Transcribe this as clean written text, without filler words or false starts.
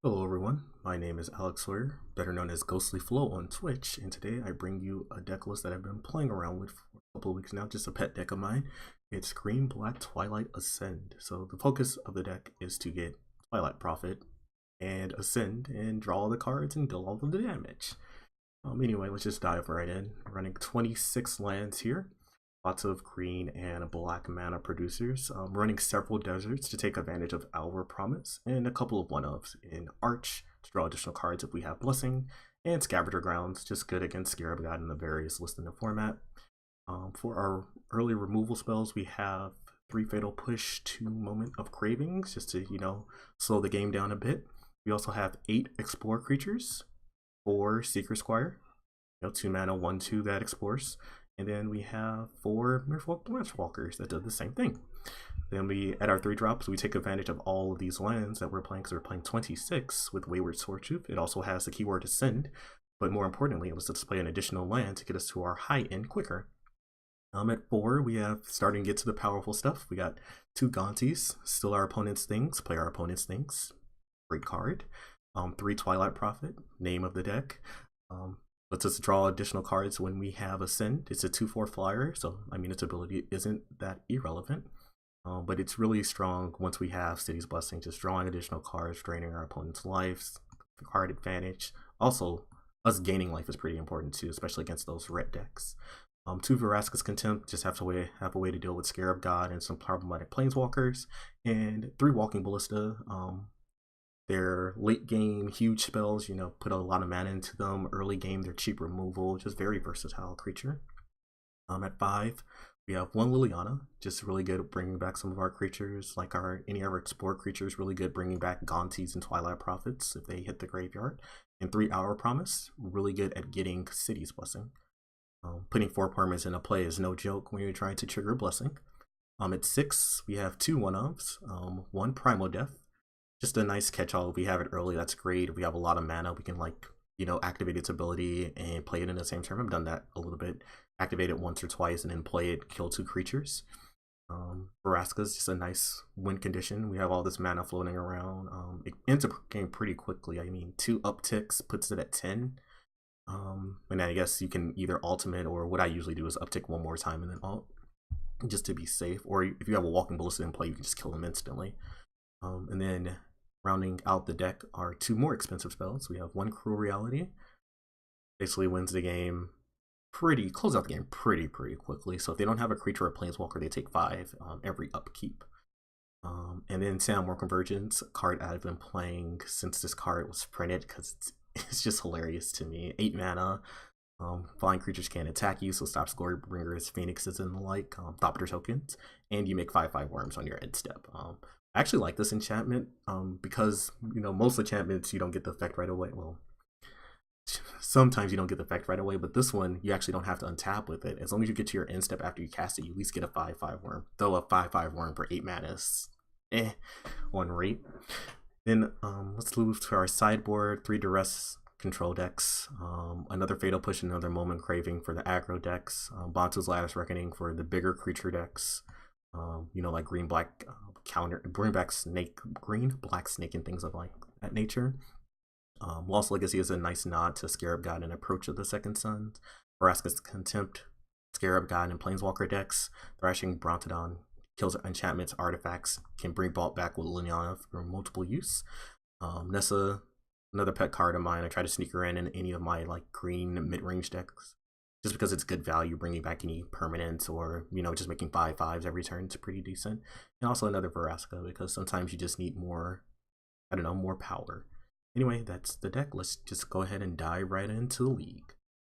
Hello everyone, my name is Alex Sawyer, better known as Ghostly Flow on Twitch, and today I bring you a deck list that I've been playing around with for a couple of weeks now, just a pet deck of mine. It's GB Twilight Ascend. So the focus of the deck is to get Twilight Prophet and Ascend and draw all the cards and deal all of the damage. Anyway, let's just dive right in. Running 26 lands here. Lots of green and black mana producers. Running several deserts to take advantage of Our Promise, and a couple of one-ofs in Arch to draw additional cards if we have Blessing, and Scavenger Grounds, just good against Scarab God in the various lists in the format. For our early removal spells, we have 3 Fatal Push, 2 Moment of Cravings, just to, slow the game down a bit. We also have 8 Explore creatures, 4 Seeker Squire, 2 mana, 1/2 that explores. And then we have 4 Merfolk Walkers that do the same thing. Then we, at our 3 drops, we take advantage of all of these lands that we're playing, because we're playing 26 with Wayward Swordshoot. It also has the keyword Ascend, but more importantly, it was to display an additional land to get us to our high end quicker. At 4, we have starting to get to the powerful stuff. We got 2 Gaunties, Steal Our Opponent's Things, Play Our Opponent's Things. Great card. 3 Twilight Prophet, name of the deck. Lets us draw additional cards when we have Ascend. It's a 2/4 flyer, so I mean its ability isn't that irrelevant. But it's really strong once we have City's Blessing, just drawing additional cards, draining our opponent's lives, card advantage. Also, us gaining life is pretty important too, especially against those red decks. 2 Vraska's Contempt, just have a way to deal with Scarab God and some problematic Planeswalkers. And 3 Walking Ballista. They're late game huge spells, put a lot of mana into them. Early game, they're cheap removal, just very versatile creature. At 5, we have 1 Liliana, just really good at bringing back some of our creatures, like any of our Explore creatures, really good bringing back Gaunties and Twilight Prophets if they hit the graveyard. And 3 Our Promise, really good at getting City's Blessing. Putting 4 permanents into play is no joke when you're trying to trigger Blessing. At 6, we have 2 one-ofs, 1 Primal Death. Just a nice catch-all. If we have it early, that's great. If we have a lot of mana, we can activate its ability and play it in the same turn. I've done that a little bit. Activate it once or twice and then play it, kill 2 creatures. Vraska's just a nice win condition. We have all this mana floating around. It ends up game pretty quickly. I mean, 2 upticks puts it at 10. And I guess you can either ultimate, or what I usually do is uptick 1 more time and then ult, just to be safe. Or if you have a Walking Ballista in play, you can just kill them instantly. And then rounding out the deck are 2 more expensive spells. We have 1 Cruel Reality. Basically wins the game close out the game pretty quickly. So if they don't have a creature or a Planeswalker, they take 5 every upkeep. And then Salamore Convergence, a card I've been playing since this card was printed, because it's just hilarious to me. 8 mana. Flying creatures can't attack you, so stop Scorebringers, Phoenixes, and the like. Thopter tokens, and you make 5/5 worms on your end step. I actually like this enchantment because most enchantments you don't get the effect right away. Well, sometimes you don't get the effect right away, but this one you actually don't have to untap with it. As long as you get to your end step after you cast it, you at least get a 5/5 worm. Though a 5/5 worm for 8 mana is on rate. Then let's move to our sideboard. 3 Duress control decks. Another Fatal Push, another Moment Craving for the aggro decks. Bantu's Lattice Reckoning for the bigger creature decks. Like green black snake and things of like that nature. Lost Legacy is a nice nod to Scarab God and Approach of the Second Sun. Vraska's Contempt, Scarab God, and Planeswalker decks. Thrashing Brontodon kills enchantments, artifacts, can bring Vault back with Liliana for multiple use. Nessa, another pet card of mine. I try to sneak her in any of my green mid-range decks, just because it's good value, bringing back any permanents, or just making 5/5s every turn. It's pretty decent. And also another Vraska, because sometimes you just need more, more power. Anyway, that's the deck. Let's just go ahead and dive right into the league.